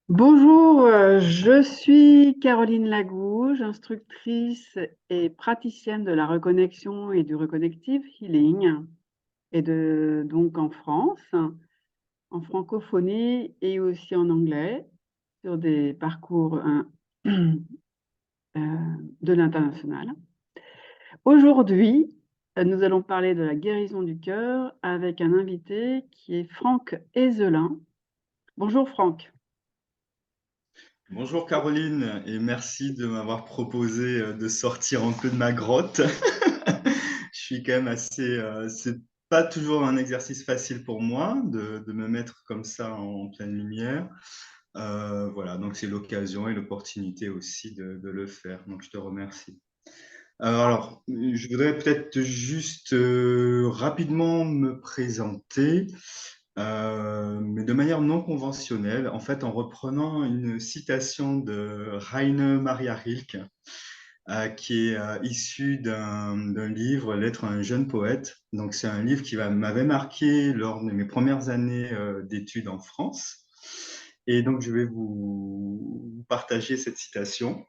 Bonjour, je suis Caroline Lagouge, instructrice et praticienne de la reconnexion et du reconnective healing, donc en France, en francophonie et aussi en anglais, sur des parcours de l'international. Aujourd'hui, nous allons parler de la guérison du cœur avec un invité qui est Franck Ezelin. Bonjour Franck. Bonjour Caroline et merci de m'avoir proposé de sortir un peu de ma grotte. Je suis quand même c'est pas toujours un exercice facile pour moi de me mettre comme ça en pleine lumière. Voilà, donc c'est l'occasion et l'opportunité aussi de le faire. Donc je te remercie. Alors, je voudrais peut-être juste rapidement me présenter, mais de manière non conventionnelle, en fait, en reprenant une citation de Rainer Maria Rilke, qui est issu d'un livre, L'être un jeune poète. Donc, c'est un livre qui m'avait marqué lors de mes premières années d'études en France. Et donc, je vais vous partager cette citation.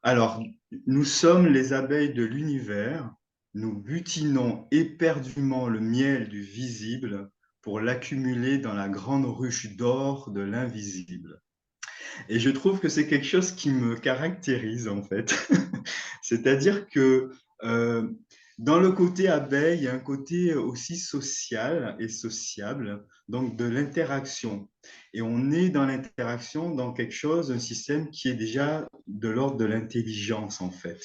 Alors, nous sommes les abeilles de l'univers, nous butinons éperdument le miel du visible pour l'accumuler dans la grande ruche d'or de l'invisible. Et je trouve que c'est quelque chose qui me caractérise en fait. C'est-à-dire que euh, dans le côté abeille, il y a un côté aussi social et sociable, donc de l'interaction. Et on est dans l'interaction, dans quelque chose, un système qui est déjà de l'ordre de l'intelligence en fait,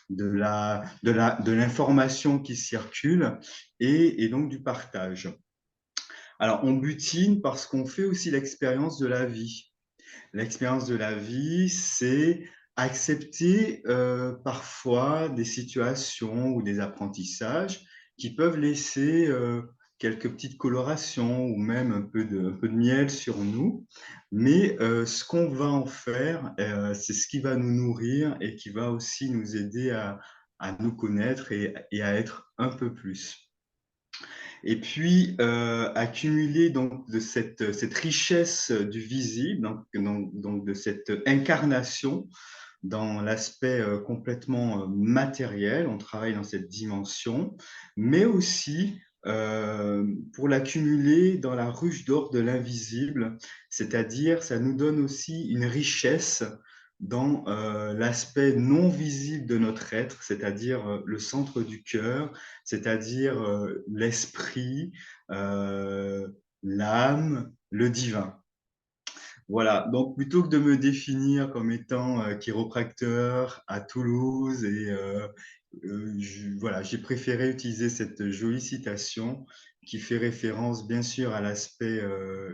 de l'information qui circule et donc du partage. Alors on butine parce qu'on fait aussi l'expérience de la vie. L'expérience de la vie, c'est accepter parfois des situations ou des apprentissages qui peuvent laisser quelques petites colorations ou même un peu de miel sur nous. Mais ce qu'on va en faire, c'est ce qui va nous nourrir et qui va aussi nous aider à nous connaître et à être un peu plus. Et puis, accumuler donc de cette richesse du visible, donc de cette incarnation dans l'aspect complètement matériel, on travaille dans cette dimension, mais aussi pour l'accumuler dans la ruche d'or de l'invisible, c'est-à-dire ça nous donne aussi une richesse dans l'aspect non visible de notre être, c'est-à-dire le centre du cœur, c'est-à-dire l'esprit, euh, l'âme, le divin. Voilà, donc plutôt que de me définir comme étant chiropracteur à Toulouse, voilà, j'ai préféré utiliser cette jolie citation qui fait référence bien sûr à l'aspect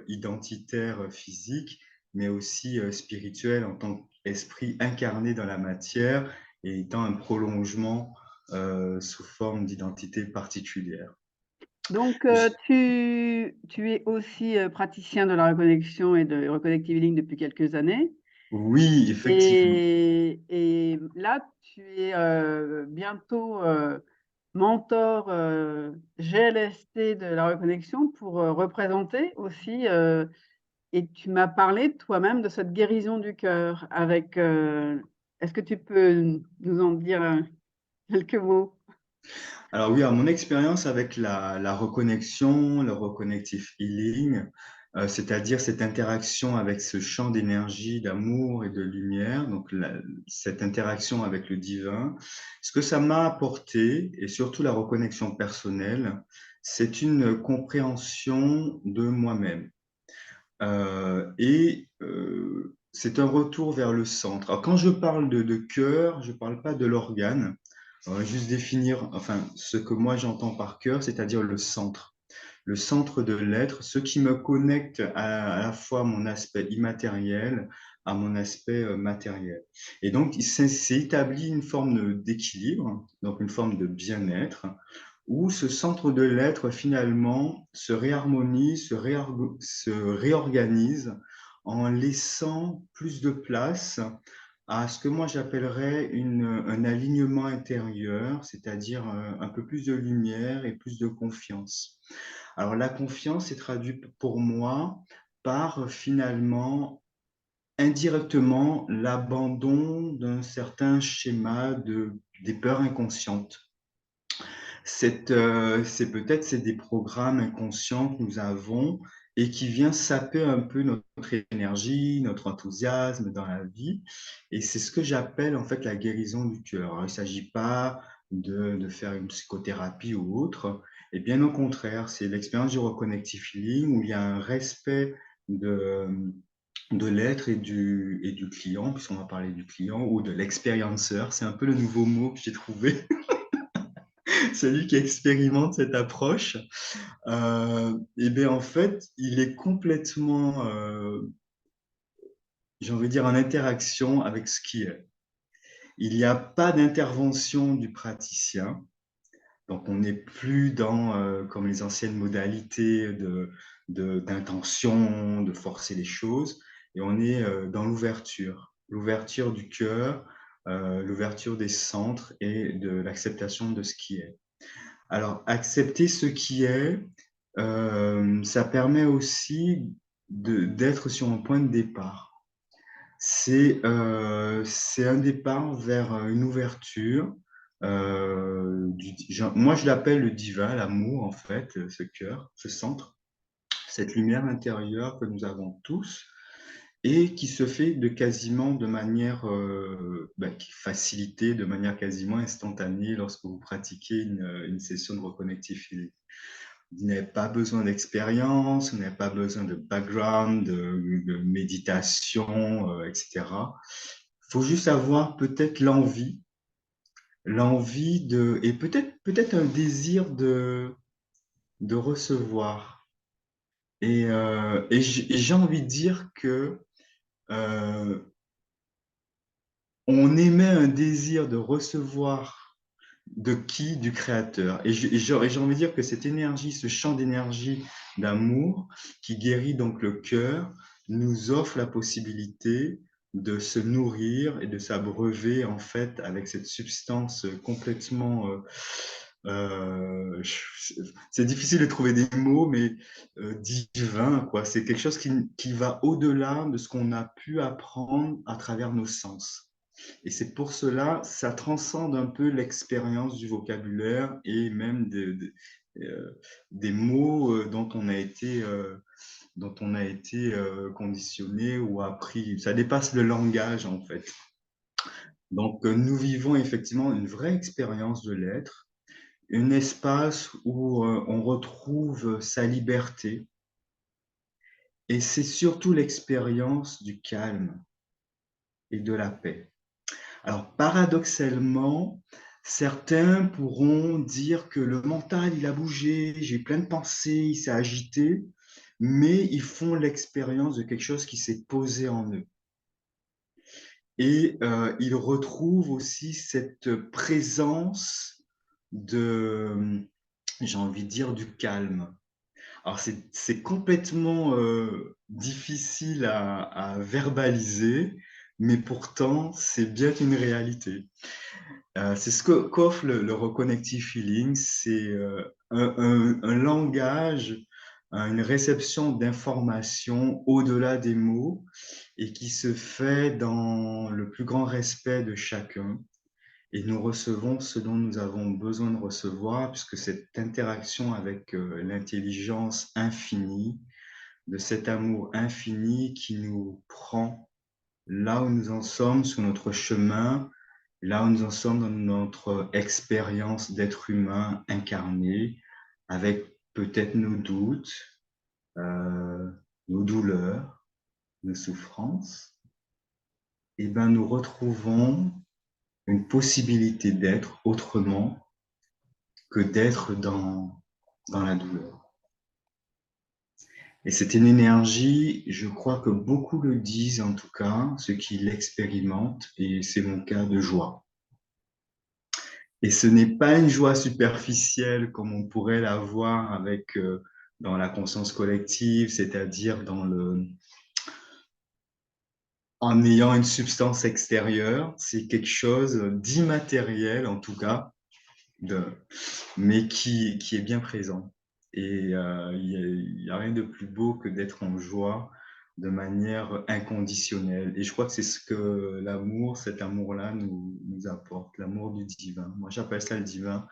identitaire physique, mais aussi spirituel en tant qu'esprit incarné dans la matière et étant un prolongement sous forme d'identité particulière. Donc, tu es aussi praticien de la reconnexion et de reconnective healing depuis quelques années. Oui, effectivement. Et là, tu es bientôt mentor GLST de la reconnexion pour représenter aussi. Et tu m'as parlé toi-même de cette guérison du cœur avec. Est-ce que tu peux nous en dire quelques mots? Alors oui, à mon expérience avec la reconnexion, le reconnective healing, c'est-à-dire cette interaction avec ce champ d'énergie, d'amour et de lumière, donc cette interaction avec le divin, ce que ça m'a apporté, et surtout la reconnexion personnelle, c'est une compréhension de moi-même. C'est un retour vers le centre. Alors, quand je parle de cœur, je ne parle pas de l'organe. On va juste définir, enfin, ce que moi j'entends par cœur, c'est-à-dire le centre de l'être, ce qui me connecte à la fois à mon aspect immatériel, à mon aspect matériel. Et donc, c'est établi une forme d'équilibre, donc une forme de bien-être, où ce centre de l'être finalement se réharmonise, se réorganise en laissant plus de place à ce que moi j'appellerais un alignement intérieur, c'est-à-dire un peu plus de lumière et plus de confiance. Alors la confiance est traduite pour moi par finalement indirectement l'abandon d'un certain schéma des peurs inconscientes. C'est des programmes inconscients que nous avons et qui vient saper un peu notre énergie, notre enthousiasme dans la vie. Et c'est ce que j'appelle en fait la guérison du cœur. Alors, il ne s'agit pas de faire une psychothérapie ou autre, et bien au contraire, c'est l'expérience du reconnective healing où il y a un respect de, de l'être et du client, puisqu'on va parler du client, ou de l'expérienceur. C'est un peu le nouveau mot que j'ai trouvé. Celui qui expérimente cette approche, et bien en fait, il est complètement, j'ai envie de dire, en interaction avec ce qui est. Il n'y a pas d'intervention du praticien, donc on n'est plus dans, comme les anciennes modalités d'intention, de forcer les choses, et on est dans l'ouverture du cœur, l'ouverture des centres et de l'acceptation de ce qui est. Alors, accepter ce qui est, ça permet aussi d'être sur un point de départ. C'est un départ vers une ouverture. Moi, je l'appelle le divin, l'amour, en fait, ce cœur, ce centre, cette lumière intérieure que nous avons tous et qui se fait de manière facilitée, de manière quasiment instantanée lorsque vous pratiquez une session de reconnective healing. Vous n'avez pas besoin d'expérience, vous n'avez pas besoin de background, de méditation, etc. Il faut juste avoir peut-être et peut-être un désir de recevoir. Et j'ai envie de dire que euh, on émet un désir de recevoir de qui? Du créateur. Et j'ai envie de dire que cette énergie, ce champ d'énergie d'amour qui guérit donc le cœur, nous offre la possibilité de se nourrir et de s'abreuver en fait avec cette substance complètement c'est difficile de trouver des mots, mais divin, quoi. C'est quelque chose qui va au-delà de ce qu'on a pu apprendre à travers nos sens. Et c'est pour cela, ça transcende un peu l'expérience du vocabulaire et même des mots dont on a été conditionné ou appris. Ça dépasse le langage, en fait. Donc, nous vivons effectivement une vraie expérience de l'être, un espace où on retrouve sa liberté. Et c'est surtout l'expérience du calme et de la paix. Alors, paradoxalement, certains pourront dire que le mental, il a bougé, j'ai plein de pensées, il s'est agité, mais ils font l'expérience de quelque chose qui s'est posé en eux. Et ils retrouvent aussi cette présence j'ai envie de dire, du calme. Alors, c'est complètement difficile à verbaliser, mais pourtant, c'est bien une réalité. C'est ce qu'offre le Reconnective Feeling, c'est un langage, une réception d'informations au-delà des mots et qui se fait dans le plus grand respect de chacun. Et nous recevons ce dont nous avons besoin de recevoir, puisque cette interaction avec l'intelligence infinie, de cet amour infini qui nous prend là où nous en sommes sur notre chemin, là où nous en sommes dans notre expérience d'être humain incarné, avec peut-être nos doutes, euh, nos douleurs, nos souffrances, et ben nous retrouvons une possibilité d'être autrement que d'être dans la douleur. Et c'est une énergie, je crois que beaucoup le disent en tout cas, ceux qui l'expérimentent, et c'est mon cas de joie. Et ce n'est pas une joie superficielle comme on pourrait l'avoir avec dans la conscience collective, c'est-à-dire en ayant une substance extérieure, c'est quelque chose d'immatériel en tout cas, mais qui est bien présent. Et il y a rien de plus beau que d'être en joie de manière inconditionnelle. Et je crois que c'est ce que l'amour, cet amour-là nous apporte, l'amour du divin. Moi, j'appelle ça le divin,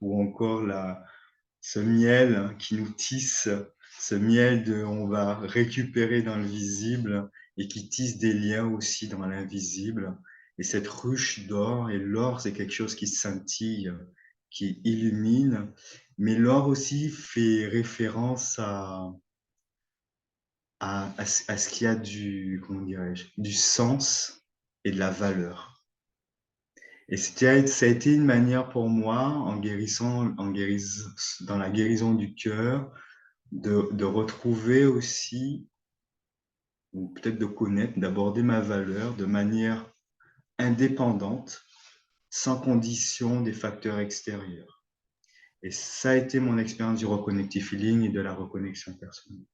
ou encore ce miel qui nous tisse, ce miel on va récupérer dans le visible et qui tisse des liens aussi dans l'invisible. Et cette ruche d'or, et l'or, c'est quelque chose qui scintille, qui illumine, mais l'or aussi fait référence à ce qu'il y a comment dirais-je, du sens et de la valeur. Et ça a été une manière pour moi, dans la guérison du cœur, de retrouver aussi, ou peut-être de connaître, d'aborder ma valeur de manière indépendante, sans condition des facteurs extérieurs. Et ça a été mon expérience du reconnective feeling et de la reconnexion personnelle.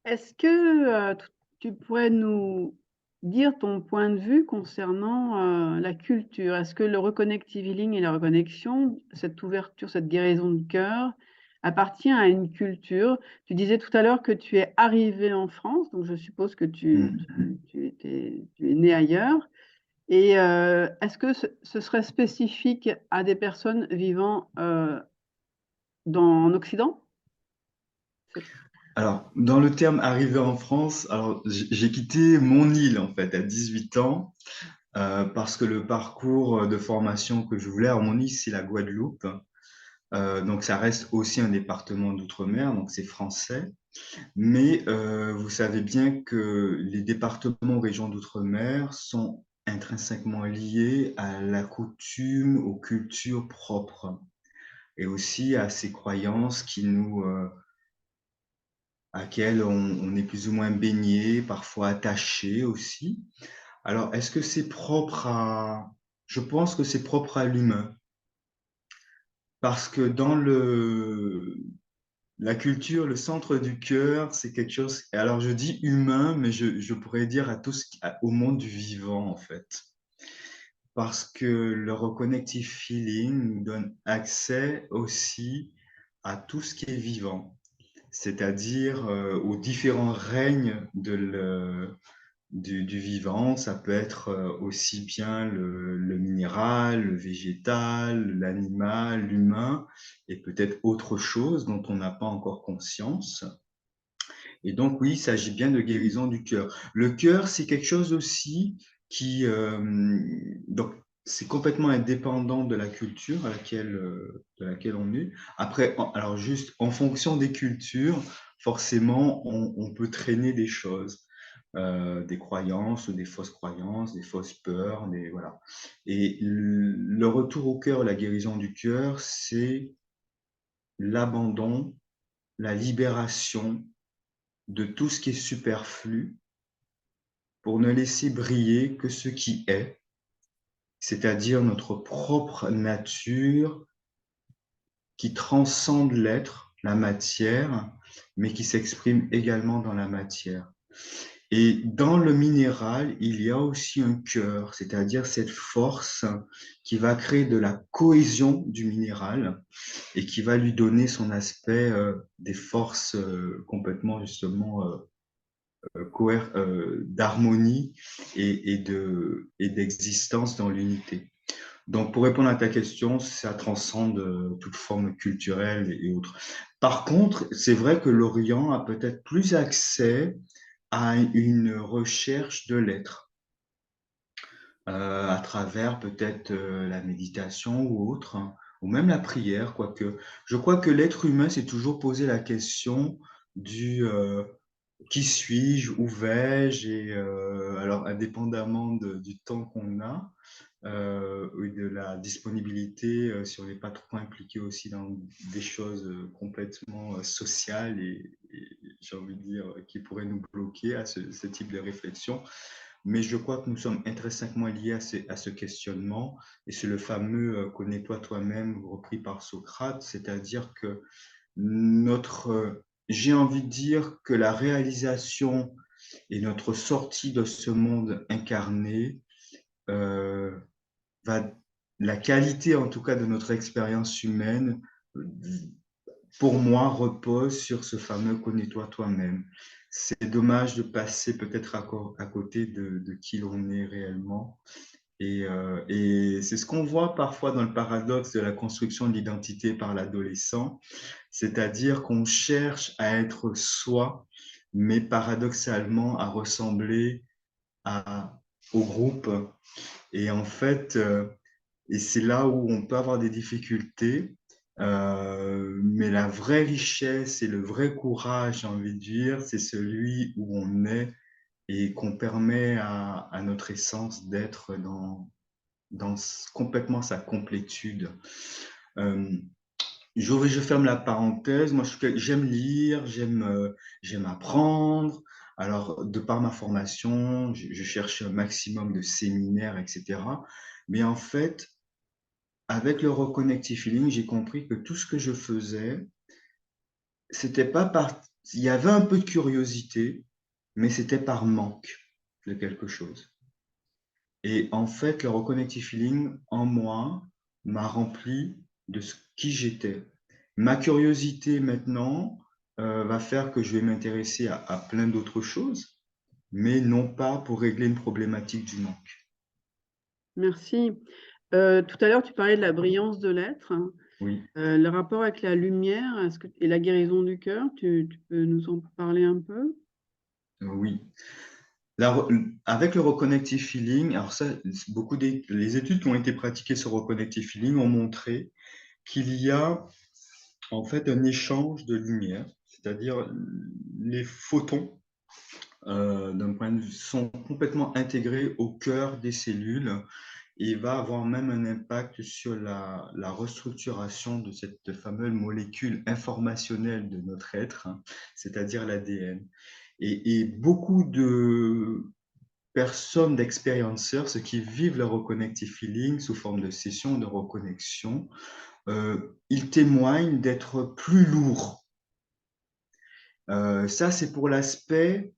Est-ce que tu pourrais nous dire ton point de vue concernant la culture? Est-ce que le reconnective healing et la reconnexion, cette ouverture, cette guérison du cœur, appartient à une culture? Tu disais tout à l'heure que tu es arrivé en France, donc je suppose que tu es né ailleurs. Et est-ce que ce serait spécifique à des personnes vivant en Occident? Alors, dans le terme arrivé en France, alors j'ai quitté mon île en fait à 18 ans parce que le parcours de formation que je voulais, alors mon île c'est la Guadeloupe, donc ça reste aussi un département d'outre-mer, donc c'est français. Mais vous savez bien que les départements régions d'outre-mer sont intrinsèquement liés à la coutume, aux cultures propres et aussi à ces croyances à laquelle on est plus ou moins baigné, parfois attaché aussi. Alors, est-ce que c'est propre à... Je pense que c'est propre à l'humain, parce que la culture, le centre du cœur, c'est quelque chose... Alors, je dis humain, mais je pourrais dire au monde du vivant, en fait. Parce que le reconnective feeling nous donne accès aussi à tout ce qui est vivant, c'est-à-dire aux différents règnes du vivant. Ça peut être aussi bien le minéral, le végétal, l'animal, l'humain, et peut-être autre chose dont on n'a pas encore conscience. Et donc, oui, il s'agit bien de guérison du cœur. Le cœur, c'est quelque chose aussi donc, c'est complètement indépendant de la culture de laquelle on est. Après, alors juste en fonction des cultures, forcément, on peut traîner des choses, des croyances ou des fausses croyances, des fausses peurs, voilà. Et le retour au cœur, la guérison du cœur, c'est l'abandon, la libération de tout ce qui est superflu pour ne laisser briller que ce qui est, c'est-à-dire notre propre nature qui transcende l'être, la matière, mais qui s'exprime également dans la matière. Et dans le minéral, il y a aussi un cœur, c'est-à-dire cette force qui va créer de la cohésion du minéral et qui va lui donner son aspect des forces complètement justement d'harmonie et d'existence dans l'unité. Donc, pour répondre à ta question, ça transcende toute forme culturelle et autres. Par contre, c'est vrai que l'Orient a peut-être plus accès à une recherche de l'être, à travers peut-être la méditation ou autre, hein, ou même la prière, quoique. Je crois que l'être humain s'est toujours posé la question du qui suis-je, où vais-je, et alors indépendamment du temps qu'on a, et de la disponibilité, si on n'est pas trop impliqué aussi dans des choses complètement sociales et j'ai envie de dire qui pourraient nous bloquer à ce type de réflexion. Mais je crois que nous sommes intrinsèquement liés à ce questionnement, et c'est le fameux connais-toi toi-même repris par Socrate, c'est-à-dire que j'ai envie de dire que la réalisation et notre sortie de ce monde incarné euh, va, la qualité en tout cas de notre expérience humaine pour moi, repose sur ce fameux connais-toi toi-même. C'est dommage de passer peut-être à côté de qui l'on est réellement. Et c'est ce qu'on voit parfois dans le paradoxe de la construction de l'identité par l'adolescent, c'est-à-dire qu'on cherche à être soi, mais paradoxalement à ressembler au groupe. Et en fait, et c'est là où on peut avoir des difficultés. Mais la vraie richesse et le vrai courage, j'ai envie de dire, c'est celui où on est et qu'on permet à notre essence d'être complètement sa complétude. Euh, je ferme la parenthèse. Moi, j'aime lire, j'aime apprendre. Alors, de par ma formation, je cherche un maximum de séminaires, etc. Mais en fait, avec le Reconnective Feeling, j'ai compris que tout ce que je faisais, c'était pas par... Il y avait un peu de curiosité, mais c'était par manque de quelque chose. Et en fait, le Reconnective Feeling, en moi, m'a rempli de qui j'étais. Ma curiosité maintenant va faire que je vais m'intéresser à plein d'autres choses, mais non pas pour régler une problématique du manque. Merci. Tout à l'heure, tu parlais de la brillance de l'être, Oui, le rapport avec la lumière, et la guérison du cœur, tu peux nous en parler un peu? oui. Avec le Reconnective Feeling, alors ça, les études qui ont été pratiquées sur Reconnective Feeling ont montré qu'il y a en fait un échange de lumière, c'est-à-dire les photons d'un point de vue, sont complètement intégrés au cœur des cellules et va avoir même un impact sur la restructuration de cette fameuse molécule informationnelle de notre être, hein, c'est-à-dire l'ADN. Et beaucoup de personnes, d'expérienceurs, ceux qui vivent le reconnective feeling sous forme de sessions de reconnexion, ils témoignent d'être plus lourds. Ça, c'est pour l'aspect,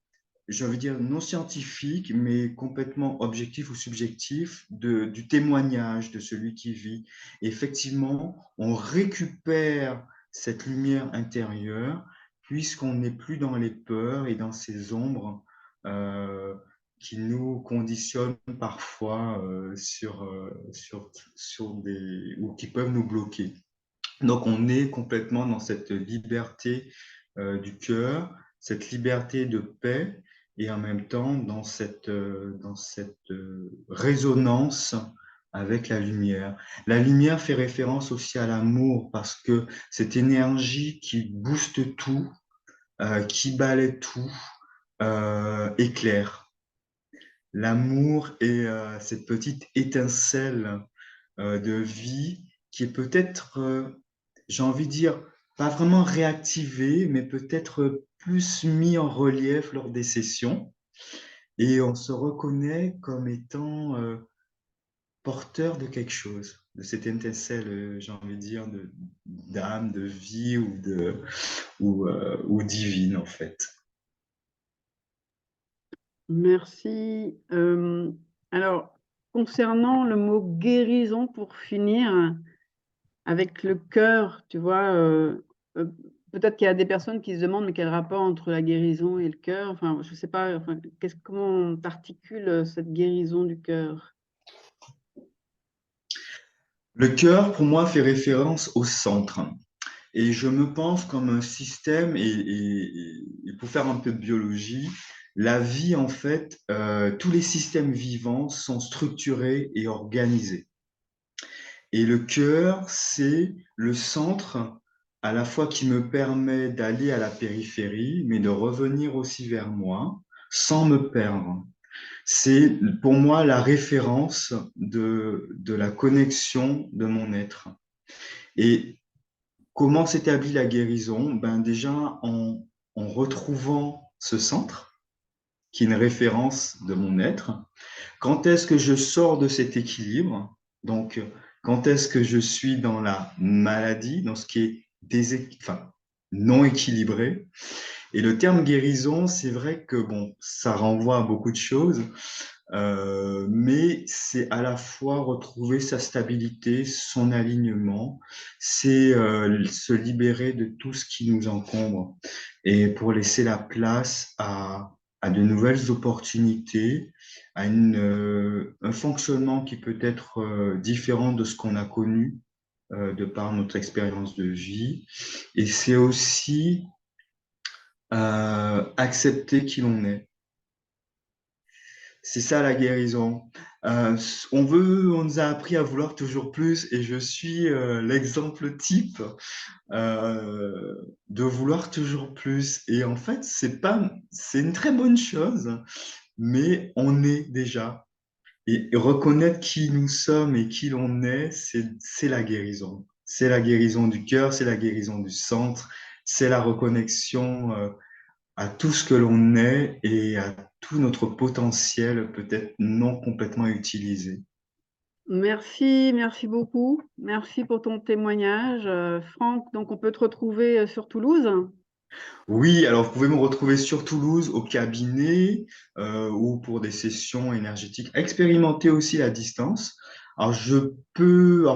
je veux dire, non scientifique, mais complètement objectif ou subjectif du témoignage de celui qui vit. Et effectivement, on récupère cette lumière intérieure puisqu'on n'est plus dans les peurs et dans ces ombres euh, qui nous conditionnent parfois sur des, ou qui peuvent nous bloquer. Donc, on est complètement dans cette liberté du cœur, cette liberté de paix, et en même temps dans cette résonance avec la lumière. La lumière fait référence aussi à l'amour parce que cette énergie qui booste tout, qui balaie tout, éclaire. L'amour est cette petite étincelle de vie qui est peut-être, j'ai envie de dire, pas vraiment réactivée, mais peut-être plus mis en relief lors des sessions. Et on se reconnaît comme étant porteur de quelque chose, de cette étincelle, j'ai envie de dire, d'âme, de vie ou divine, en fait. Merci. Alors, concernant le mot guérison, pour finir, avec le cœur, tu vois, peut-être qu'il y a des personnes qui se demandent, mais quel rapport entre la guérison et le cœur? Enfin, je sais pas, enfin, comment tu articules cette guérison du cœur? Le cœur, pour moi, fait référence au centre. Et je me pense comme un système, et pour faire un peu de biologie, la vie, en fait, tous les systèmes vivants sont structurés et organisés. Et le cœur, c'est le centre à la fois qui me permet d'aller à la périphérie, mais de revenir aussi vers moi sans me perdre. C'est pour moi la référence de la connexion de mon être. Et comment s'établit la guérison? Ben déjà en retrouvant ce centre, qui est une référence de mon être. Quand est-ce que je sors de cet équilibre? Donc, quand est-ce que je suis dans la maladie, dans ce qui est enfin, non équilibré? Et le terme guérison, c'est vrai que bon, ça renvoie à beaucoup de choses. Mais c'est à la fois retrouver sa stabilité, son alignement, c'est se libérer de tout ce qui nous encombre et pour laisser la place à de nouvelles opportunités, à un fonctionnement qui peut être différent de ce qu'on a connu de par notre expérience de vie. Et c'est aussi accepter qui l'on est. C'est ça la guérison. Euh, on nous a appris à vouloir toujours plus et je suis l'exemple type euh, de vouloir toujours plus. Et en fait, c'est une très bonne chose, mais on est déjà. Et reconnaître qui nous sommes et qui l'on est, c'est la guérison. C'est la guérison du cœur, c'est la guérison du centre, c'est la reconnexion à tout ce que l'on est et à tout notre potentiel peut-être non complètement utilisé. Merci, merci beaucoup. Merci pour ton témoignage. Franck, donc on peut te retrouver sur Toulouse. Oui, alors vous pouvez me retrouver sur Toulouse au cabinet ou pour des sessions énergétiques. Expérimenter aussi la distance. Alors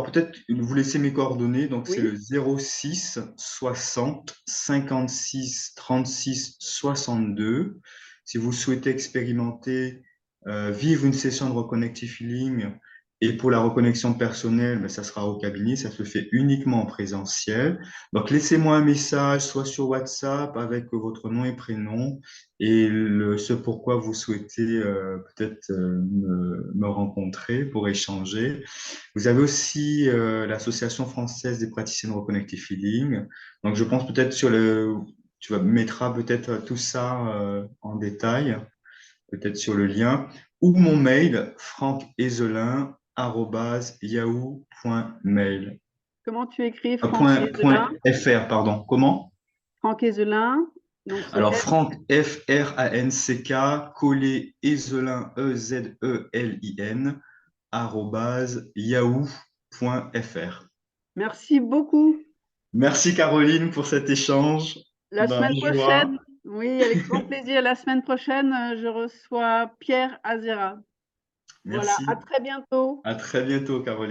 peut-être vous laisser mes coordonnées. Donc c'est Oui. le 06 60 56 36 62. Si vous souhaitez expérimenter, vivre une session de Reconnective Healing et pour la reconnexion personnelle, ben, ça sera au cabinet. Ça se fait uniquement en présentiel. Donc, laissez-moi un message, soit sur WhatsApp avec votre nom et prénom et ce pourquoi vous souhaitez peut-être me rencontrer pour échanger. Vous avez aussi l'Association française des praticiens de Reconnective Feeling. Donc, je pense peut-être tu mettras peut-être tout ça en détail, peut-être sur le lien, ou mon mail, franck.ezelin@yahoo.mail. Comment tu écris Franck Ezelin? Point .fr, pardon. Comment? Franck Ezelin. Donc c'est Alors, F. Franck, Franck, collé Ezelin, Ezelin, arrobase yahoo.fr. Merci beaucoup. Merci Caroline pour cet échange La dans semaine la joie. prochaine, oui, avec grand plaisir. La semaine prochaine, je reçois Pierre Azera. Voilà, à Merci. très bientôt. À très bientôt, Caroline.